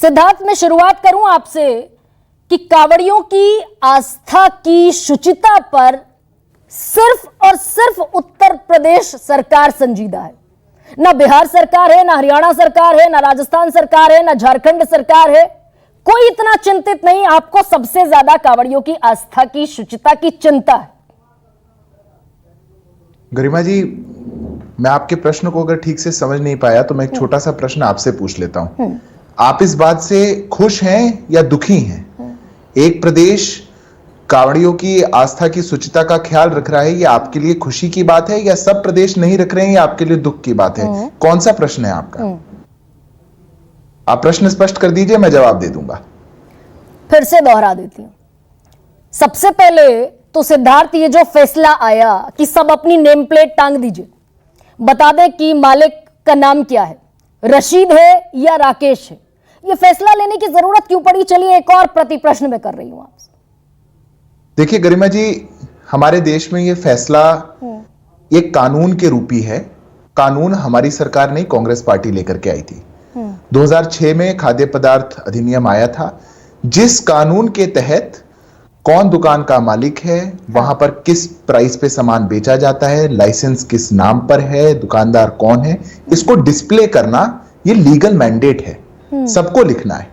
सिद्धार्थ, मैं शुरुआत करूं आपसे कि कांवड़ियों की आस्था की शुचिता पर सिर्फ और सिर्फ उत्तर प्रदेश सरकार संजीदा है। ना बिहार सरकार है, ना हरियाणा सरकार है, ना राजस्थान सरकार है, ना झारखंड सरकार है। कोई इतना चिंतित नहीं। आपको सबसे ज्यादा कांवड़ियों की आस्था की शुचिता की चिंता है। गरिमा जी, मैं आपके प्रश्न को अगर ठीक से समझ नहीं पाया तो मैं एक छोटा सा प्रश्न आपसे पूछ लेता हूं। आप इस बात से खुश हैं या दुखी हैं? एक प्रदेश कांवड़ियों की आस्था की शुचिता का ख्याल रख रहा है, ये आपके लिए खुशी की बात है, या सब प्रदेश नहीं रख रहे हैं, ये आपके लिए दुख की बात है? कौन सा प्रश्न है आपका? आप प्रश्न स्पष्ट कर दीजिए, मैं जवाब दे दूंगा। फिर से दोहरा देती हूं। सबसे पहले तो सिद्धार्थ, ये जो फैसला आया कि सब अपनी नेम प्लेट टांग दीजिए, बता दें कि मालिक का नाम क्या है, रशीद है या राकेश है, ये फैसला लेने की जरूरत क्यों पड़ी? चलिए एक और प्रति प्रश्न में कर रही हूं आपसे। देखिए गरिमा जी, हमारे देश में ये फैसला एक कानून के रूपी है। कानून हमारी सरकार नहीं, कांग्रेस पार्टी लेकर के आई थी। 2006 में खाद्य पदार्थ अधिनियम आया था, जिस कानून के तहत कौन दुकान का मालिक है, वहां पर किस प्राइस पे सामान बेचा जाता है, लाइसेंस किस नाम पर है, दुकानदार कौन है, इसको डिस्प्ले करना ये लीगल मैंडेट है। सबको लिखना है।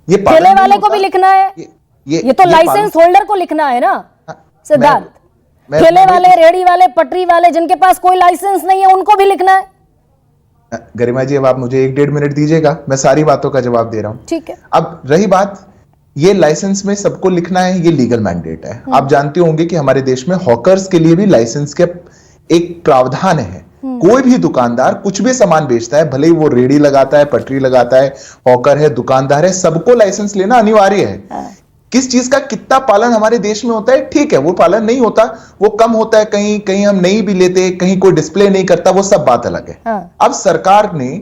ये ठेले वाले को भी लिखना है। ये तो लाइसेंस होल्डर को लिखना है ना सिद्धार्थ। ठेले वाले, रेहड़ी वाले, पटरी वाले जिनके पास कोई लाइसेंस नहीं है, उनको भी लिखना है। गरिमा जी, अब आप मुझे 1-1.5 मिनट दीजिएगा, मैं सारी बातों का जवाब दे रहा हूं। ठीक है। अब रही बात, ये लाइसेंस में सबको लिखना है, ये लीगल मैंडेट है। आप जानते होंगे कि हमारे देश में हॉकर्स के लिए भी लाइसेंस के एक प्रावधान है। कोई भी दुकानदार कुछ भी सामान बेचता है, भले ही वो रेहड़ी लगाता है, पटरी लगाता है, हॉकर है, दुकानदार है, सबको लाइसेंस लेना अनिवार्य है। किस चीज का कितना पालन हमारे देश में होता है, ठीक है, वो पालन नहीं होता, वो कम होता है, कहीं कहीं हम नहीं भी लेते, कहीं कोई डिस्प्ले नहीं करता, वो सब बात अलग है। अब सरकार ने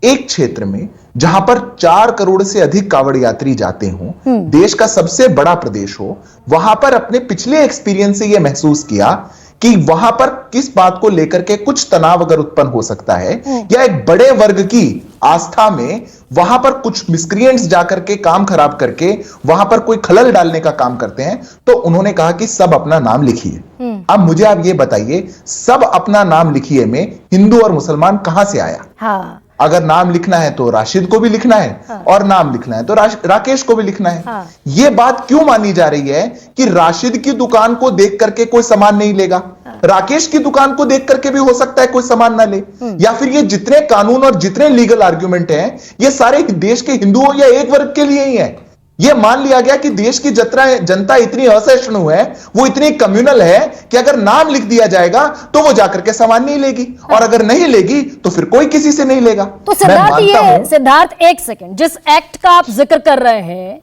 एक क्षेत्र में जहां पर 4 करोड़ से अधिक कांवड़ यात्री जाते हों, देश का सबसे बड़ा प्रदेश हो, वहां पर अपने पिछले एक्सपीरियंस से यह महसूस किया कि वहां पर किस बात को लेकर के कुछ तनाव अगर उत्पन्न हो सकता है, या एक बड़े वर्ग की आस्था में वहां पर कुछ मिसक्रिएंट्स जाकर के काम खराब करके वहां पर कोई खलल डालने का काम करते हैं, तो उन्होंने कहा कि सब अपना नाम लिखिए। अब मुझे आप ये बताइए, सब अपना नाम लिखिए में हिंदू और मुसलमान कहां से आया? हाँ। अगर नाम लिखना है तो राशिद को भी लिखना है, और नाम लिखना है तो राकेश को भी लिखना है। यह बात क्यों मानी जा रही है कि राशिद की दुकान को देख करके कोई सामान नहीं लेगा, राकेश की दुकान को देख करके भी हो सकता है कोई सामान ना ले? या फिर ये जितने कानून और जितने लीगल आर्ग्यूमेंट हैं, ये सारे देश के हिंदुओं या एक वर्ग के लिए ही है? यह मान लिया गया कि देश की जनता इतनी असहिष्णु है, वो इतनी कम्युनल है कि अगर नाम लिख दिया जाएगा तो वो जाकर के सामान नहीं लेगी, और अगर नहीं लेगी तो फिर कोई किसी से नहीं लेगा। तो सिद्धार्थ एक सेकंड, जिस एक्ट का आप जिक्र कर रहे हैं,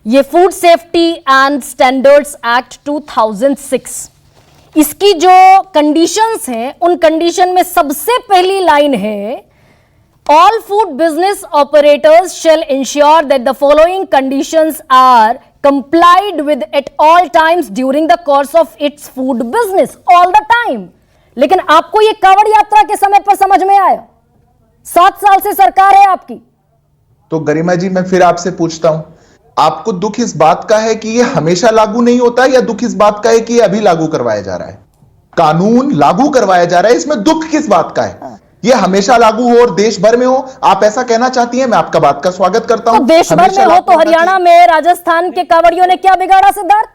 ये food safety and standards act 2006, इसकी जो कंडीशंस हैं, उन कंडीशन में सबसे पहली लाइन है, all food business operators shall ensure that the following conditions are complied with at all times during the course of its food business, all the time। लेकिन आपको ये कांवड़ यात्रा के समय पर समझ में आया? 7 साल से सरकार है आपकी। तो गरिमा जी, मैं फिर आपसे पूछता हूं, आपको दुख इस बात का है कि ये हमेशा लागू नहीं होता, या दुख इस बात का है कि ये अभी लागू करवाया जा रहा है? कानून लागू करवाया जा रहा है, इसमें दुख किस बात का है? ये हमेशा लागू हो और देश भर में हो, आप ऐसा कहना चाहती हैं? मैं आपका बात का स्वागत करता हूं। तो देश भर में हो तो हरियाणा में, राजस्थान के कांवड़ियों ने क्या बिगाड़ा सिद्धार्थ?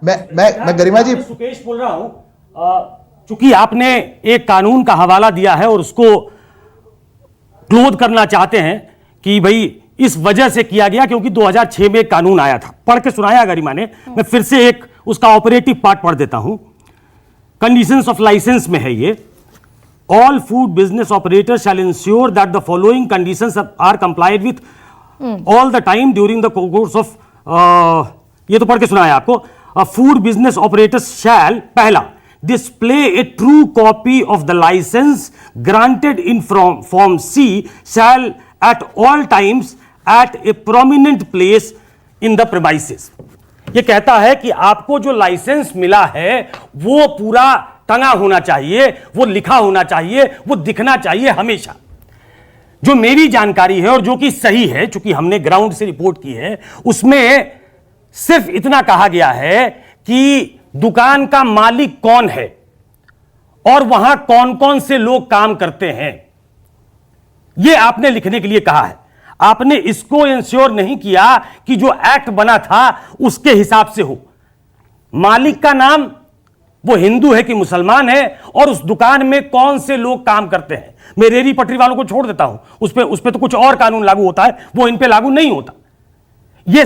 मैं गरिमा जी सुकेश बोल रहा हूं, चूंकि आपने एक कानून का हवाला दिया है और उसको क्लोज करना चाहते हैं कि भाई इस वजह से किया गया क्योंकि 2006 में एक कानून आया था, पढ़ के सुनाया गरिमा ने, मैं फिर से एक उसका ऑपरेटिव पार्ट पढ़ देता हूं। कंडीशंस ऑफ लाइसेंस में है ये, all food business operators shall ensure that the following conditions are complied with all the time during the course of ये तो पढ़ के सुनाया आपको। food business operators shall, पहला, display a true copy of the license granted in form C shall at all times at a prominent place in the premises। ये कहता है कि आपको जो लाइसेंस मिला है वो पूरा टंगा होना चाहिए, वो लिखा होना चाहिए, वो दिखना चाहिए हमेशा। जो मेरी जानकारी है और जो कि सही है, चूंकि हमने ग्राउंड से रिपोर्ट की है, उसमें सिर्फ इतना कहा गया है कि दुकान का मालिक कौन है और वहां कौन कौन से लोग काम करते हैं, यह आपने लिखने के लिए कहा है। आपने इसको इंश्योर नहीं किया कि जो एक्ट बना था उसके हिसाब से हो। मालिक का नाम, वो हिंदू है कि मुसलमान है, और उस दुकान में कौन से लोग काम करते हैं। मैं रेहड़ी पटरी वालों को छोड़ देता हूं, उस पे तो कुछ और कानून लागू होता है, वो इन पे लागू नहीं होता। ये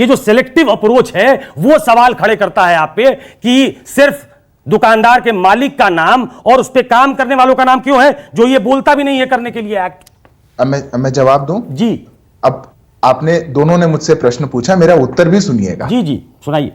जो सेलेक्टिव अप्रोच है वो सवाल खड़े करता है आप पे कि सिर्फ दुकानदार के मालिक का नाम और उस पे काम करने वालों का नाम क्यों है, जो ये बोलता भी नहीं है करने के लिए एक्ट। अब मैं जवाब दूं जी। अब आपने दोनों ने मुझसे प्रश्न पूछा, मेरा उत्तर भी सुनिएगा। जी जी सुनाइए।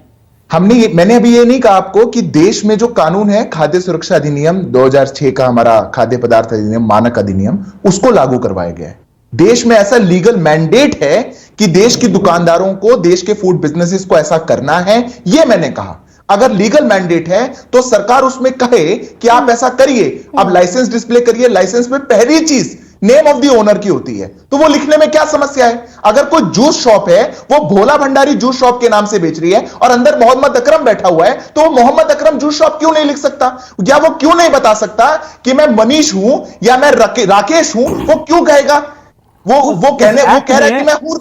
मैंने अभी ये नहीं कहा आपको कि देश में जो कानून है, खाद्य सुरक्षा अधिनियम 2006 का, हमारा खाद्य पदार्थ अधिनियम, मानक अधिनियम, उसको लागू करवाया गया है। देश में ऐसा लीगल मैंडेट है कि देश के दुकानदारों को, देश के फूड बिजनेसेस को ऐसा करना है, यह मैंने कहा। अगर लीगल मैंडेट है तो सरकार उसमें कहे कि आप ऐसा करिए, अब लाइसेंस डिस्प्ले करिए। लाइसेंस में पहली चीज नेम ऑफ द ओनर की होती है, तो वो लिखने में क्या समस्या है? अगर कोई जूस शॉप है, वो भोला भंडारी जूस शॉप के नाम से बेच रही है और अंदर मोहम्मद अकरम बैठा हुआ है, तो वो मोहम्मद अकरम जूस शॉप क्यों नहीं लिख सकता? या वो क्यों नहीं बता सकता कि मैं मनीष हूं या मैं राकेश हूं? वो क्यों कहेगा? वो कह रहा है कि मैं हूं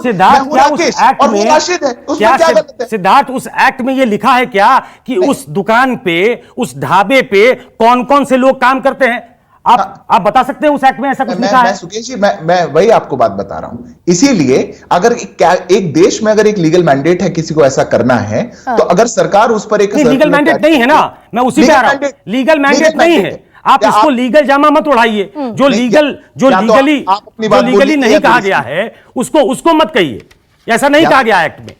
राकेश और वो राशिद है, उसमें क्या गलत है? सिद्धार्थ, उस एक्ट में ये लिखा है क्या कि उस दुकान पे, उस ढाबे पे कौन कौन से लोग काम करते हैं? आप बता सकते हैं उस एक्ट में ऐसा कुछ लिखा है? सुकेश जी, मैं वही आपको बात बता रहा हूं। इसीलिए अगर एक देश में अगर एक लीगल मैंडेट है किसी को ऐसा करना है, तो अगर सरकार उस पर एक लीगल मैंडेट नहीं है ना, मैं उसी पे आ रहा हूं। लीगल मैंडेट नहीं है, आप इसको लीगल जामा मत उड़ाइए। जो लीगली नहीं कहा गया है उसको मत कहिए, ऐसा नहीं कहा गया एक्ट में।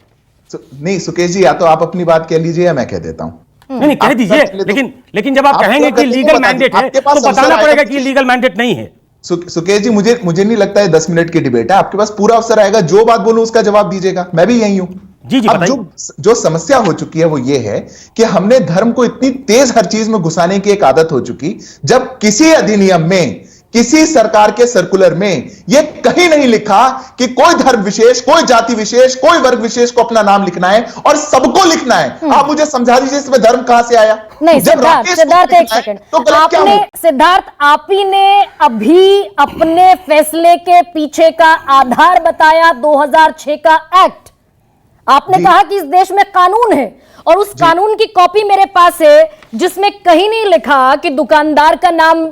नहीं सुकेश जी, या तो आप अपनी बात कह लीजिए या मैं कह देता हूं। नहीं कह दीजिए, लेकिन जब आप कहेंगे कि लीगल मैंडेट है तो बताना पड़ेगा कि लीगल मैंडेट नहीं है। सुकेश जी, मुझे नहीं लगता है 10 मिनट की डिबेट है, आपके पास पूरा अवसर आएगा, जो बात बोलूं उसका जवाब दीजिएगा। मैं भी यही हूं। जी जी अब जो समस्या हो चुकी है वो ये है कि हमने धर्म को इतनी तेज हर चीज में घुसाने की एक आदत हो चुकी, जब किसी अधिनियम में, किसी सरकार के सर्कुलर में यह कहीं नहीं लिखा कि कोई धर्म विशेष, कोई जाति विशेष, कोई वर्ग विशेष को अपना नाम लिखना है और सबको लिखना है। आप मुझे समझा दीजिए इसमें धर्म कहां से आया? नहीं सिद्धार्थ एक सेकंड, तो आपने सिद्धार्थ आप ही ने अभी अपने फैसले के पीछे का आधार बताया 2006 का एक्ट। आपने कहा कि इस देश में कानून है और उस कानून की कॉपी मेरे पास है, जिसमें कहीं नहीं लिखा कि दुकानदार का नाम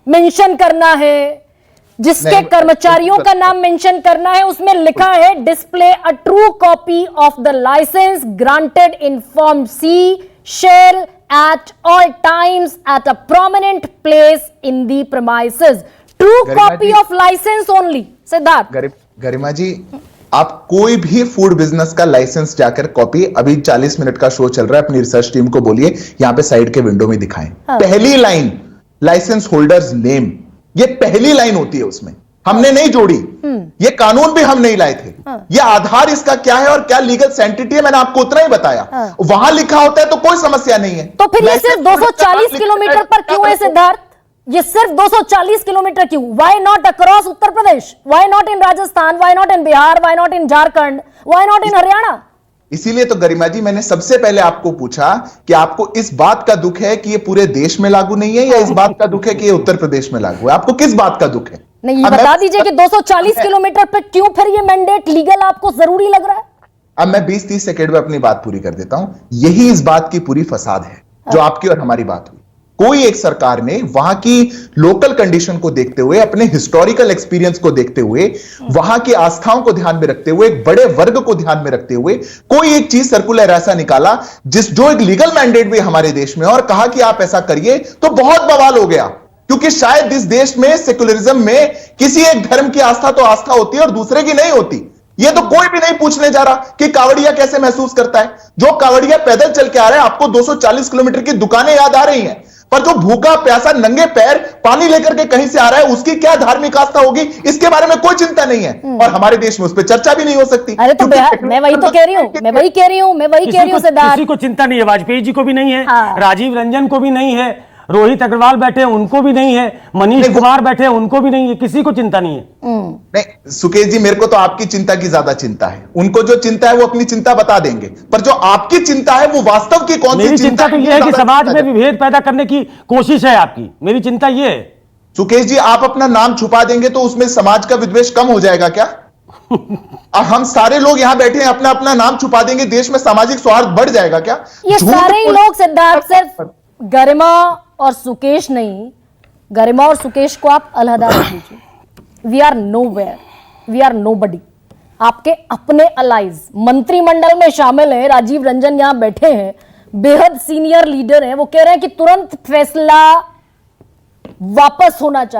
मेंशन करना है, जिसके कर्मचारियों का नाम मेंशन करना है। उसमें लिखा है display a true copy of the licence granted in form C shall at all times at a prominent place in the premises. True copy of licence only. Siddharth, Garima ji, आप कोई भी फूड बिजनेस का लाइसेंस जाकर कॉपी, अभी 40 minute का show चल रहा है, अपनी रिसर्च टीम को बोलिए यहां पे साइड के विंडो में दिखाएं। पहली लाइन लाइसेंस होल्डर्स नेम, ये पहली लाइन होती है, उसमें हमने नहीं जोड़ी। ये कानून भी हम नहीं लाए थे। ये आधार इसका क्या है और क्या लीगल सेंटिटी है, मैंने आपको उतना ही बताया। वहां लिखा होता है तो कोई समस्या नहीं है। तो फिर ये सिर्फ 240 किलोमीटर पर क्यों है सिद्धार्थ? ये सिर्फ 240 किलोमीटर क्यों? Why not across Uttar Pradesh? Why not in Rajasthan? Why not in Bihar? Why not in Jharkhand? Why not in Haryana? इसीलिए तो गरिमा जी, मैंने सबसे पहले आपको पूछा कि आपको इस बात का दुख है कि ये पूरे देश में लागू नहीं है, या इस बात का दुख है कि ये उत्तर प्रदेश में लागू है? आपको किस बात का दुख है? नहीं, ये बता दीजिए कि 240 किलोमीटर पर क्यों फिर ये मैंडेट लीगल आपको जरूरी लग रहा है? अब मैं 20-30 सेकेंड में अपनी बात पूरी कर देता हूं। यही इस बात की पूरी फसाद है जो आपकी और हमारी बात हुई। कोई एक सरकार ने वहां की लोकल कंडीशन को देखते हुए, अपने हिस्टोरिकल एक्सपीरियंस को देखते हुए, वहां की आस्थाओं को ध्यान में रखते हुए, एक बड़े वर्ग को ध्यान में रखते हुए कोई एक चीज सर्कुलर ऐसा निकाला जो एक लीगल मैंडेट भी हमारे देश में, और कहा कि आप ऐसा करिए, तो बहुत बवाल हो गया। क्योंकि शायद इस देश में सेक्युलरिज्म में किसी एक धर्म की आस्था तो आस्था होती है और दूसरे की नहीं होती। ये तो कोई भी नहीं पूछने जा रहा कि कावड़िया कैसे महसूस करता है। जो कावड़िया पैदल चल के आ रहा है, आपको 240 किलोमीटर की दुकानें याद आ रही हैं, पर जो भूखा प्यासा नंगे पैर पानी लेकर के कहीं से आ रहा है, उसकी क्या धार्मिक आस्था होगी, इसके बारे में कोई चिंता नहीं है। और हमारे देश में उस पर चर्चा भी नहीं हो सकती। अरे तो मैं वही तो कह रही हूं, मैं वही कह रही हूं सिद्धार्थ। किसी को चिंता नहीं है, वाजपेयी जी को भी नहीं है, राजीव रंजन को भी नहीं है, रोहित अग्रवाल बैठे हैं उनको भी नहीं है, मनीष कुमार बैठे हैं उनको भी नहीं है, किसी को चिंता नहीं है। नहीं सुकेश जी, मेरे को तो आपकी चिंता की ज्यादा चिंता है। उनको जो चिंता है वो अपनी चिंता बता देंगे, पर जो आपकी चिंता है वो वास्तव की कौन सी मेरी चिंता तो यह है कि ज्यादा समाज चिंता में विभेद पैदा करने की कोशिश है आपकी, मेरी चिंता यह है। सुकेश जी, आप अपना नाम छुपा देंगे तो उसमें समाज का विद्वेष कम हो जाएगा क्या? अब हम सारे लोग यहां बैठे हैं, अपना अपना नाम छुपा देंगे, देश में सामाजिक सौहार्द बढ़ जाएगा क्या? ये झूठ सारे ही बोल- लोग सिद्धार्थ सिर्फ गरिमा और सुकेश नहीं, गरिमा और सुकेश को आप अलहदा रख लीजिए। We are nowhere, we are nobody. आपके अपने अलाइज मंत्रिमंडल में शामिल है, राजीव रंजन यहां बैठे हैं, बेहद सीनियर लीडर हैं, वो कह रहे हैं कि तुरंत फैसला वापस होना चाहिए।